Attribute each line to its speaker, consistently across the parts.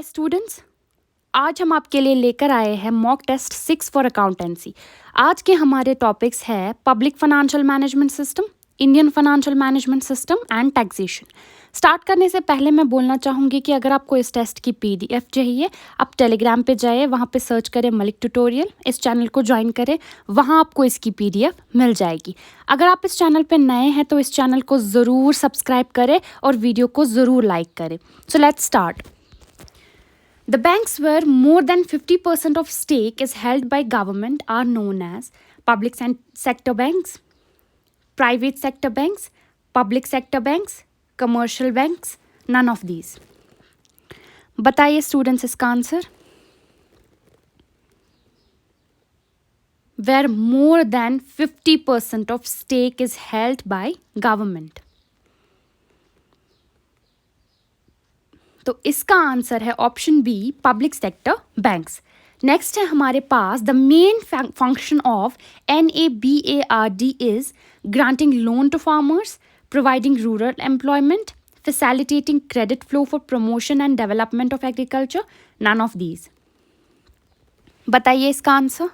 Speaker 1: Dear students, आज हम आपके लिए लेकर आए हैं मॉक टेस्ट 6 फॉर अकाउंटेंसी। आज के हमारे टॉपिक्स है public financial management system, Indian financial management system and taxation. Start करने से पहले मैं बोलना चाहूँगी कि अगर आपको इस टेस्ट की PDF चाहिए, आप टेलीग्राम पे जाइए, वहाँ पे सर्च करें मलिक ट्यूटोरियल, इस चैनल को ज्वाइन करें, वहाँ आपको इसकी PDF मिल जाएगी। अगर आप इस चैनल पे नए हैं तो इस चैनल को ज़रूर सब्सक्राइब करें और वीडियो को ज़रूर लाइक करें। So let's start. The banks where more than 50% of stake is held by government are known as public sector banks, private sector banks, public sector banks, commercial banks, none of these. बताइए students इसका answer. Where more than 50% of stake is held by government. तो इसका answer है option B, public sector banks. Next है हमारे पास the main function of NABARD is granting loan to farmers, providing rural employment, facilitating credit flow for promotion and development of agriculture, none of these. बताइए इसका answer.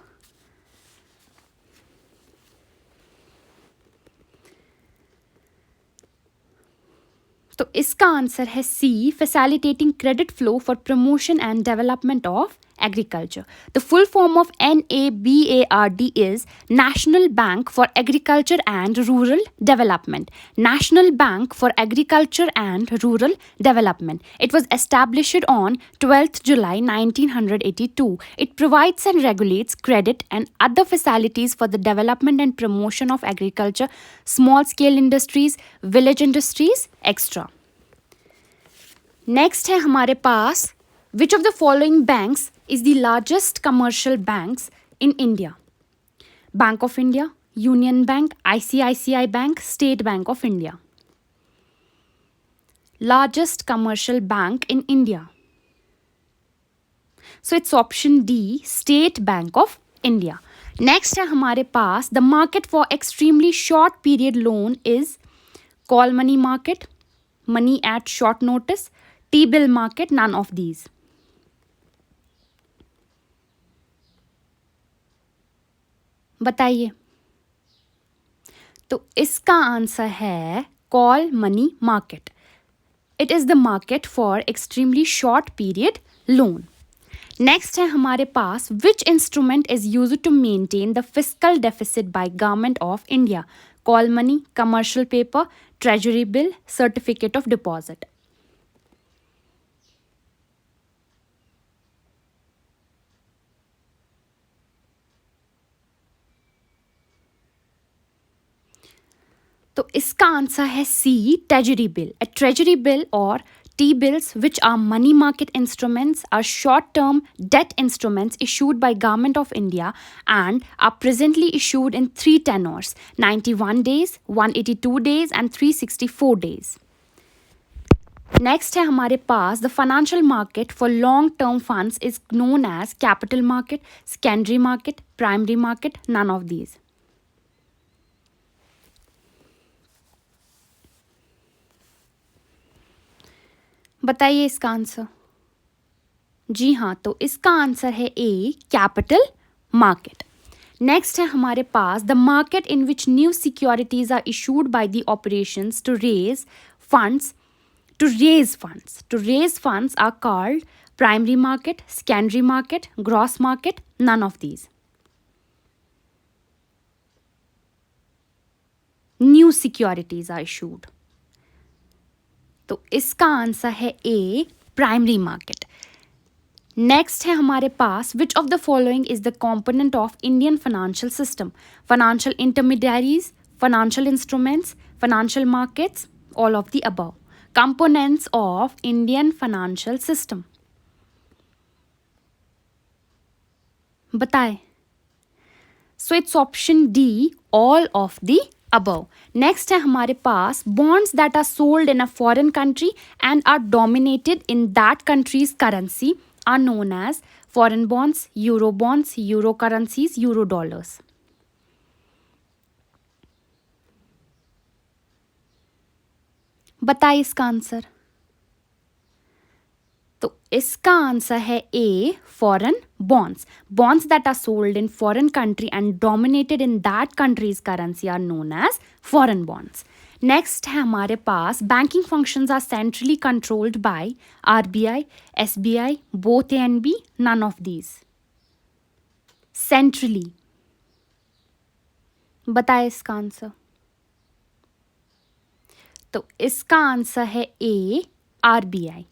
Speaker 1: तो इसका answer है C, facilitating credit flow for promotion and development of agriculture. The full form of NABARD is National Bank for Agriculture and Rural Development. National Bank for Agriculture and Rural development. It was established on 12th July 1982. It provides and regulates credit and other facilities for the development and promotion of agriculture, small scale industries, village industries, etc. Next है हमारे पास which of the following banks is the largest commercial banks in India? Bank of India, Union Bank, ICICI bank, State Bank of India. Largest commercial bank in India, so it's option D, State Bank of India. Next है हमारे पास the market for extremely short period loan is call money market, money at short notice, T-bill market, none of these. बताइए। तो इसका answer है call money market. It is the market for extremely short period loan. Next है हमारे पास which instrument is used to maintain the fiscal deficit by government of India? Call money, commercial paper, treasury bill, certificate of deposit. तो इसका answer है C, treasury bill. A treasury bill or T-bills, which are money market instruments, are short-term debt instruments issued by Government of India and are presently issued in 3 tenors: 91 days, 182 days and 364 days. Next है हमारे पास the financial market for long-term funds is known as capital market, secondary market, primary market, none of these. बताइए इसका answer. जी हाँ, तो इसका answer है ए, capital market. Next है हमारे पास the market in which new securities are issued by the operations to raise funds are called primary market, secondary market, gross market, none of these. New securities are issued, तो इसका answer है ए, primary market. Next है हमारे पास which of the following is the component of Indian financial system? Financial intermediaries, financial instruments, financial markets, all of the above. Components of Indian financial system, बताएं। So it's option D, all of the above. Next है हमारे पास bonds that are sold in a foreign country and are dominated in that country's currency are known as foreign bonds, Eurobonds, Euro currencies, Euro dollars. बताइए इसका answer. तो इसका answer है A, foreign bonds. Bonds that are sold in foreign country and dominated in that country's currency are known as foreign bonds. Next है हमारे पास banking functions are centrally controlled by RBI, SBI, both A and B, none of these. Centrally बताए इसका answer. तो इसका answer है A, RBI.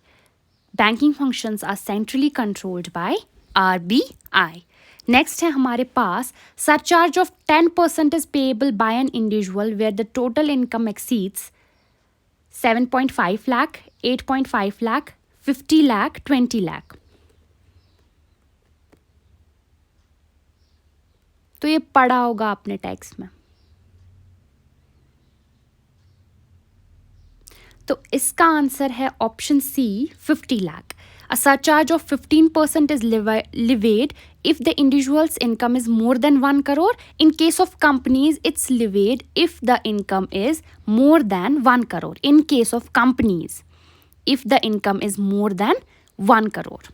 Speaker 1: Banking functions are centrally controlled by RBI. Next है हमारे पास surcharge of 10% is payable by an individual where the total income exceeds 7.5 lakh, 8.5 lakh, 50 lakh, 20 lakh. तो ये पढ़ा होगा आपने टैक्स में. तो इसका आंसर है option C, 50 lakh. A surcharge of 15% is levied if the individual's income is more than 1 crore. In case of companies, it's levied if the income is more than 1 crore. In case of companies, if the income is more than 1 crore.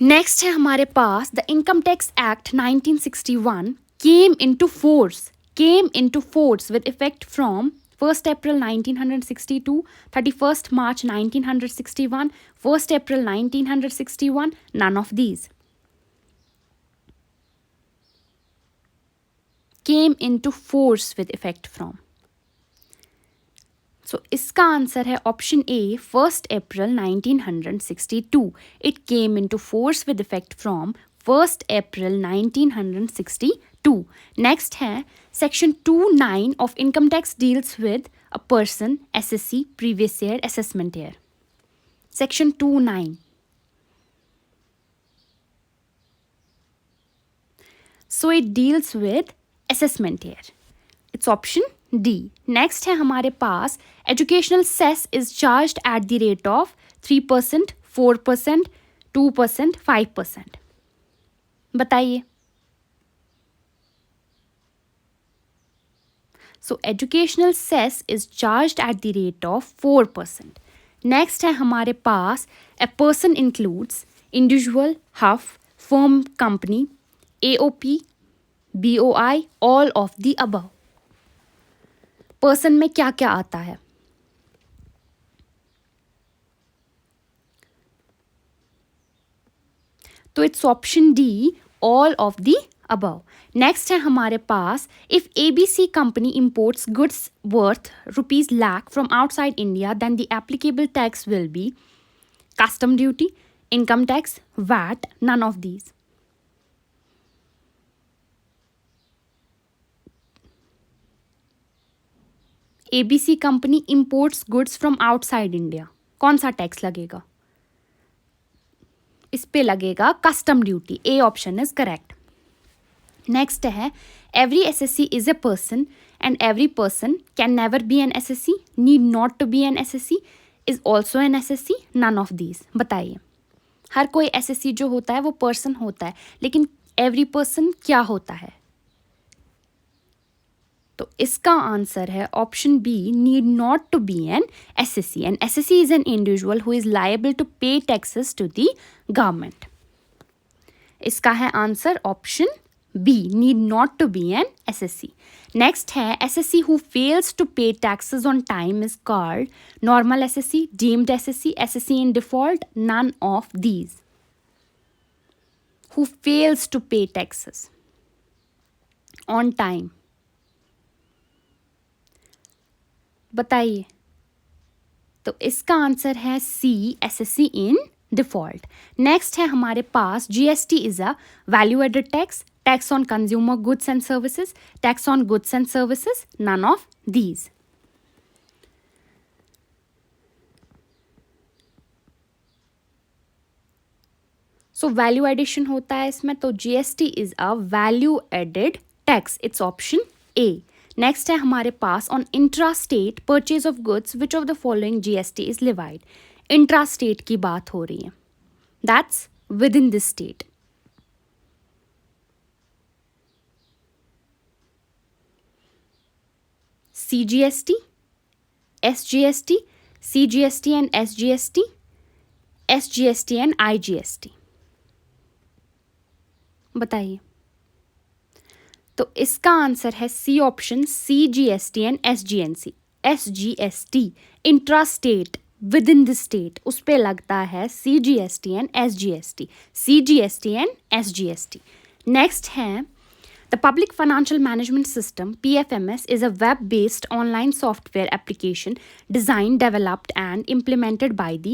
Speaker 1: Next है हमारे पास the Income Tax Act 1961 came into force with effect from 1st April 1962, 31st March 1961, 1st April 1961, none of these. Came into force with effect from. So, इसका answer है option A, 1st April 1962. It came into force with effect from 1st April 1962. Next है Section 2(9) of Income Tax deals with a person, SSC, previous year, assessment year. Section 2(9). So it deals with assessment year. It's option D. Next है हमारे पास educational cess is charged at the rate of 3%, 4%, 2%, 5%. बताइए. So educational cess is charged at the rate of 4%. Next है हमारे पास a person includes individual, huff, firm, company, AOP, BOI, all of the above. Person में क्या क्या आता है? तो it's option D, all of the above. Next है हमारे पास if ABC company imports goods worth rupees lakh from outside India, then the applicable tax will be custom duty, income tax, VAT, none of these. ABC company imports goods from outside India, कौन सा tax लगेगा? इस पे लगेगा custom duty. A option is correct. Next है every SSC is a person and every person can never be an SSC, need not to be an SSC, is also an SSC, none of these. बताइए. हर कोई SSC जो होता है वो person होता है, लेकिन एवरी पर्सन क्या होता है? तो इसका आंसर है option B, need not to be an assessee. An SSC is an individual who is liable to pay taxes to the government. इसका है answer option B, need not to be an assessee. Next है assessee who fails to pay taxes on time is called normal assessee, deemed assessee, assessee in default, none of these. Who fails to pay taxes on time, बताइए. तो इसका answer है C, SSC in default. Next है हमारे पास GST is a value added tax, tax on consumer goods and services, tax on goods and services, none of these. So value addition होता है इसमें, तो GST is a value added tax. It's option A. Next है हमारे पास on intra state purchase of goods which of the following GST is levied. Intra state की बात हो रही है, that's with in this state. CGST, SGST, CGST and SGST, SGST and IGST? बताइए। तो इसका आंसर है C option, CGST and SGNC। SGST intra state, within the state, उस पे लगता है CGST and SGST। CGST and SGST। Next है The Public Financial Management System (PFMS) is a web-based online software application designed, developed, and implemented by the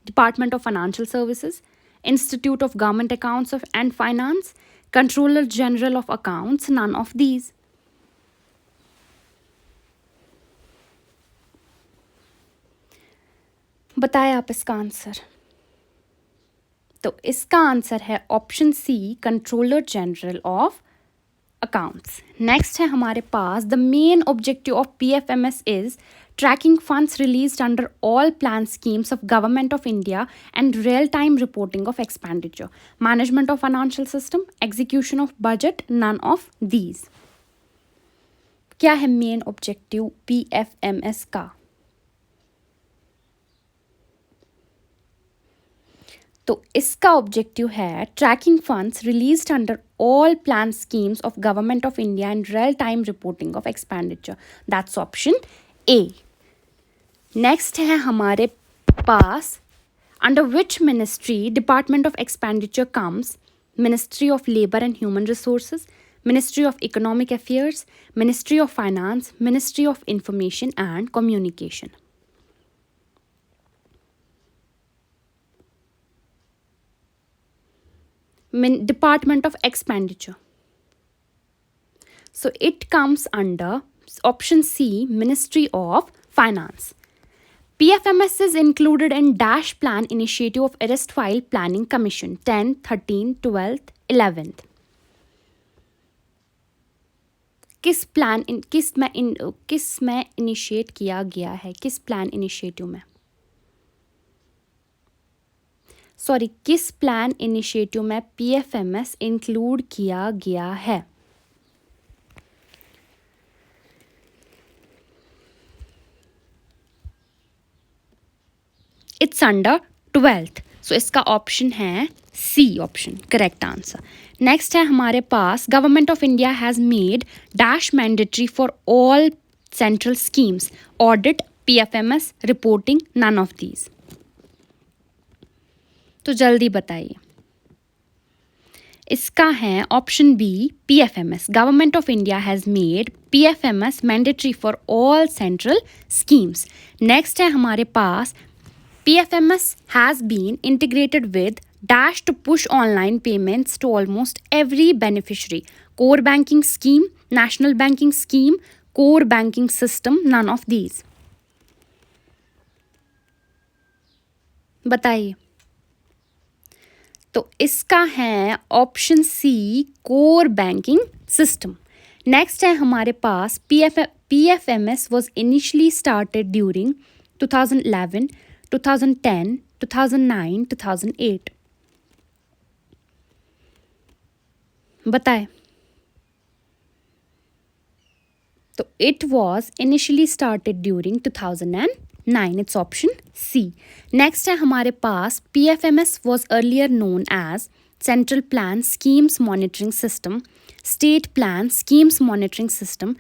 Speaker 1: Department of Financial Services, Institute of Government Accounts and Finance, Controller General of Accounts, none of these. बताएं आप इसका answer. तो इसका answer है option C, controller general of accounts. Next है हमारे पास, the main objective of PFMS is tracking funds released under all plan schemes of Government of India and real-time reporting of expenditure, management of financial system, execution of budget, none of these. क्या है main objective PFMS का? तो इसका objective है tracking funds released under all plan schemes of government of India and real time reporting of expenditure. That's option A. Next है हमारे पास, under which ministry department of expenditure comes? Ministry of labour and human resources, ministry of economic affairs, ministry of finance, ministry of information and communication. Department of Expenditure. So it comes under option C, Ministry of Finance. PFMS is included in Dash Plan Initiative of Erstwhile Planning Commission 10th, 13th, 12th, 11th. किस में initiate किया गया है? किस plan initiative में? Sorry, किस plan initiative में PFMS include किया गया है? It's under 12th। सो इसका ऑप्शन है C option, correct answer. Next है हमारे पास, government of India has made dash mandatory for all central schemes, audit, PFMS, reporting, none of these. तो जल्दी बताइए। इसका है option B, PFMS। Government of India has made PFMS mandatory for all central schemes. Next है हमारे पास, PFMS has been integrated with dash to push online payments to almost every beneficiary, core banking scheme, national banking scheme, core banking system, none of these. बताइए। तो इसका है option C, core banking system. Next है हमारे पास, PFMS was initially started during 2011, 2010, 2009, 2008. बताएं। तो it was initially started during 2009. It's option C. Next है हमारे पास, PFMS was earlier known as Central Plan Schemes Monitoring System, State Plan Schemes Monitoring System,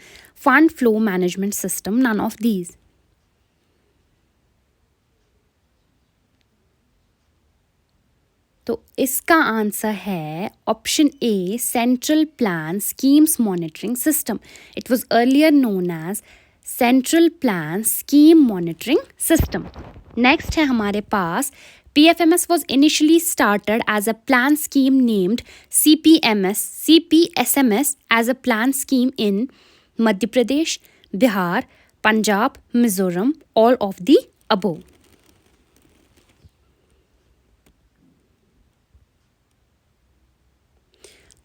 Speaker 1: Fund Flow Management System, none of these. तो इसका answer है option A, central plan schemes monitoring system. It was earlier known as central plan scheme monitoring system. Next है हमारे पास, PFMS was initially started as a plan scheme named CPSMS as a plan scheme in Madhya Pradesh, Bihar, Punjab, Mizoram, all of the above.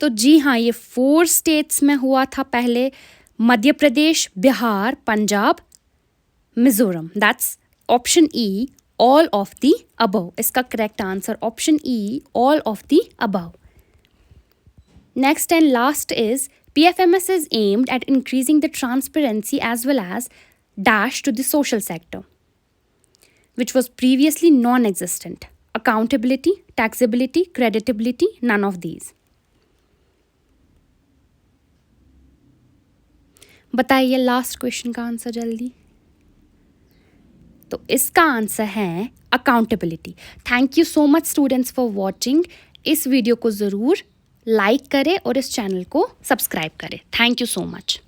Speaker 1: तो जी हाँ, ये 4 states में हुआ था पहले, Madhya Pradesh, Bihar, Punjab, Mizoram. That's option E, all of the above. इसका correct answer option E, all of the above. Next and last is, PFMS is aimed at increasing the transparency as well as dash to the social sector, which was previously non-existent. Accountability, taxability, creditability, none of these. बताइए last question का answer जल्दी। तो इसका answer है accountability. Thank you so much students for watching. इस video को ज़रूर like करें और इस चैनल को सब्सक्राइब करें। Thank you so much.